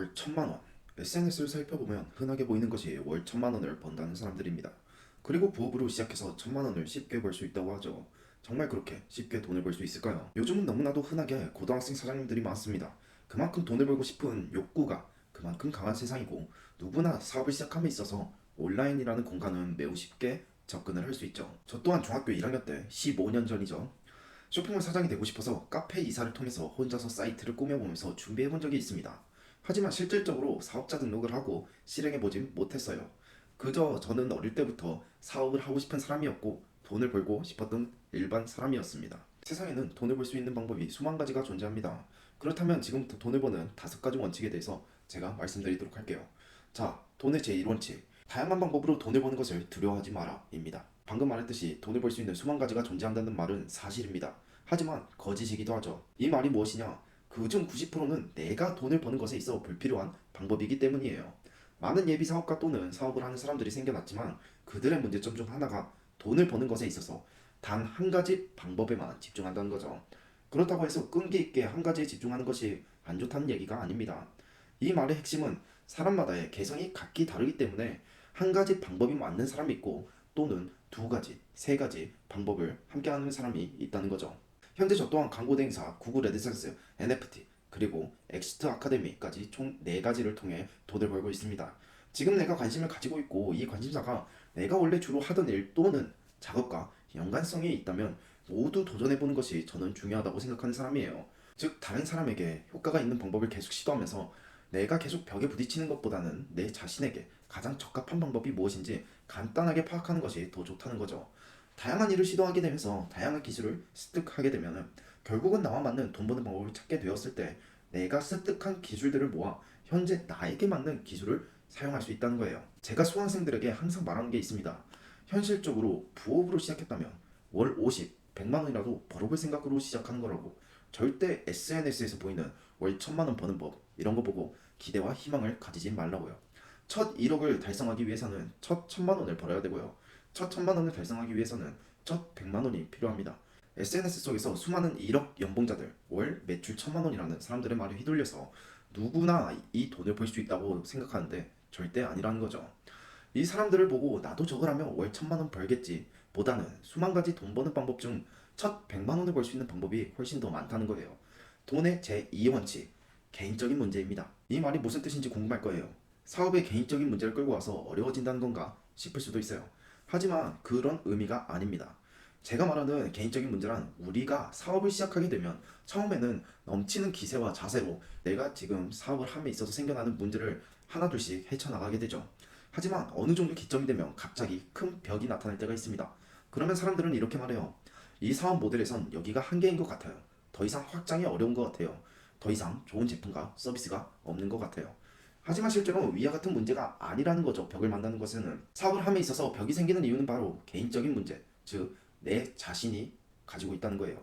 월 1,000만 원. SNS를 살펴보면 흔하게 보이는 것이 월 1,000만 원을 번다는 사람들입니다. 그리고 부업으로 시작해서 1,000만 원을 쉽게 벌 수 있다고 하죠. 정말 그렇게 쉽게 돈을 벌 수 있을까요? 요즘은 너무나도 흔하게 고등학생 사장님들이 많습니다. 그만큼 돈을 벌고 싶은 욕구가 그만큼 강한 세상이고, 누구나 사업을 시작함에 있어서 온라인이라는 공간은 매우 쉽게 접근을 할 수 있죠. 저 또한 중학교 1학년 때 15년 전이죠. 쇼핑몰 사장이 되고 싶어서 카페 이사를 통해서 혼자서 사이트를 꾸며보면서 준비해본 적이 있습니다. 하지만 실질적으로 사업자 등록을 하고 실행해보진 못했어요. 그저 저는 어릴 때부터 사업을 하고 싶은 사람이었고, 돈을 벌고 싶었던 일반 사람이었습니다. 세상에는 돈을 벌 수 있는 방법이 수만 가지가 존재합니다. 그렇다면 지금부터 돈을 버는 5가지 원칙에 대해서 제가 말씀드리도록 할게요. 자, 돈의 제1원칙. 다양한 방법으로 돈을 버는 것을 두려워하지 마라 입니다. 방금 말했듯이 돈을 벌 수 있는 수만 가지가 존재한다는 말은 사실입니다. 하지만 거짓이기도 하죠. 이 말이 무엇이냐? 그중 90%는 내가 돈을 버는 것에 있어 불필요한 방법이기 때문이에요. 많은 예비 사업가 또는 사업을 하는 사람들이 생겨났지만, 그들의 문제점 중 하나가 돈을 버는 것에 있어서 단 한 가지 방법에만 집중한다는 거죠. 그렇다고 해서 끈기 있게 한 가지에 집중하는 것이 안 좋다는 얘기가 아닙니다. 이 말의 핵심은 사람마다의 개성이 각기 다르기 때문에 한 가지 방법이 맞는 사람이 있고, 또는 두 가지, 세 가지 방법을 함께 하는 사람이 있다는 거죠. 현재 저 또한 광고 대행사, 구글 애드센스, NFT, 그리고 엑시트 아카데미까지 총 4가지를 통해 돈을 벌고 있습니다. 지금 내가 관심을 가지고 있고, 이 관심사가 내가 원래 주로 하던 일 또는 작업과 연관성이 있다면 모두 도전해보는 것이 저는 중요하다고 생각하는 사람이에요. 즉, 다른 사람에게 효과가 있는 방법을 계속 시도하면서 내가 계속 벽에 부딪히는 것보다는 내 자신에게 가장 적합한 방법이 무엇인지 간단하게 파악하는 것이 더 좋다는 거죠. 다양한 일을 시도하게 되면서 다양한 기술을 습득하게 되면 결국은 나와 맞는 돈 버는 방법을 찾게 되었을 때, 내가 습득한 기술들을 모아 현재 나에게 맞는 기술을 사용할 수 있다는 거예요. 제가 수강생들에게 항상 말하는 게 있습니다. 현실적으로 부업으로 시작했다면 월 50, 100만 원이라도 벌어볼 생각으로 시작하는 거라고. 절대 SNS에서 보이는 월 1,000만 원 버는 법 이런 거 보고 기대와 희망을 가지지 말라고요. 첫 1억을 달성하기 위해서는 첫 1,000만 원을 벌어야 되고요. 첫 1,000만 원을 달성하기 위해서는 첫 100만 원이 필요합니다. SNS 속에서 수많은 1억 연봉자들, 월 매출 1,000만 원이라는 사람들의 말에 휘둘려서 누구나 이 돈을 벌 수 있다고 생각하는데 절대 아니라는 거죠. 이 사람들을 보고 나도 저걸 하면 월 1,000만 원 벌겠지 보다는 수만 가지 돈 버는 방법 중 첫 100만 원을 벌 수 있는 방법이 훨씬 더 많다는 거예요. 돈의 제2원칙, 개인적인 문제입니다. 이 말이 무슨 뜻인지 궁금할 거예요. 사업의 개인적인 문제를 끌고 와서 어려워진다는 건가 싶을 수도 있어요. 하지만 그런 의미가 아닙니다. 제가 말하는 개인적인 문제란, 우리가 사업을 시작하게 되면 처음에는 넘치는 기세와 자세로 내가 지금 사업을 함에 있어서 생겨나는 문제를 하나둘씩 헤쳐나가게 되죠. 하지만 어느 정도 기점이 되면 갑자기 큰 벽이 나타날 때가 있습니다. 그러면 사람들은 이렇게 말해요. 이 사업 모델에선 여기가 한계인 것 같아요. 더 이상 확장이 어려운 것 같아요. 더 이상 좋은 제품과 서비스가 없는 것 같아요. 하지만 실제로 위와 같은 문제가 아니라는 거죠. 벽을 만나는 것에는. 사업을 함에 있어서 벽이 생기는 이유는 바로 개인적인 문제, 즉 내 자신이 가지고 있다는 거예요.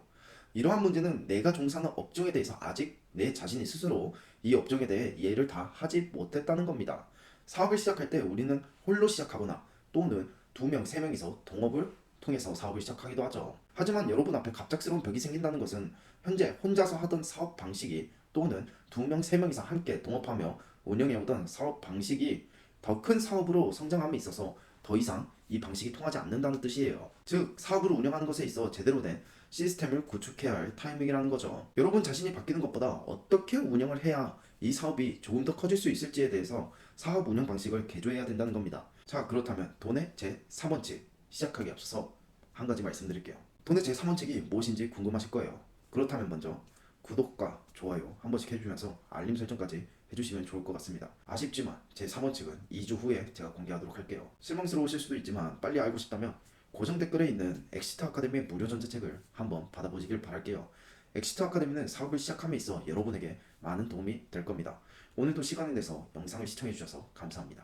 이러한 문제는 내가 종사하는 업종에 대해서 아직 내 자신이 스스로 이 업종에 대해 이해를 다 하지 못했다는 겁니다. 사업을 시작할 때 우리는 홀로 시작하거나 또는 2명, 3명이서 동업을 통해서 사업을 시작하기도 하죠. 하지만 여러분 앞에 갑작스러운 벽이 생긴다는 것은 현재 혼자서 하던 사업 방식이 또는 2명, 3명이서 함께 동업하며 운영해오던 사업 방식이 더 큰 사업으로 성장함에 있어서 더 이상 이 방식이 통하지 않는다는 뜻이에요. 즉, 사업을 운영하는 것에 있어 제대로 된 시스템을 구축해야 할 타이밍이라는 거죠. 여러분 자신이 바뀌는 것보다 어떻게 운영을 해야 이 사업이 조금 더 커질 수 있을지에 대해서 사업 운영 방식을 개조해야 된다는 겁니다. 자, 그렇다면 돈의 제3원칙 시작하기에 앞서서 한 가지 말씀드릴게요. 돈의 제3원칙이 무엇인지 궁금하실 거예요. 그렇다면 먼저 구독과 좋아요 한 번씩 해주면서 알림 설정까지 해주시면 좋을 것 같습니다. 아쉽지만 제3원칙은 2주 후에 제가 공개하도록 할게요. 실망스러우실 수도 있지만 빨리 알고 싶다면 고정 댓글에 있는 엑시트 아카데미의 무료 전자책을 한번 받아보시길 바랄게요. 엑시트 아카데미는 사업을 시작함에 있어 여러분에게 많은 도움이 될 겁니다. 오늘도 시간을 내서 영상을 시청해주셔서 감사합니다.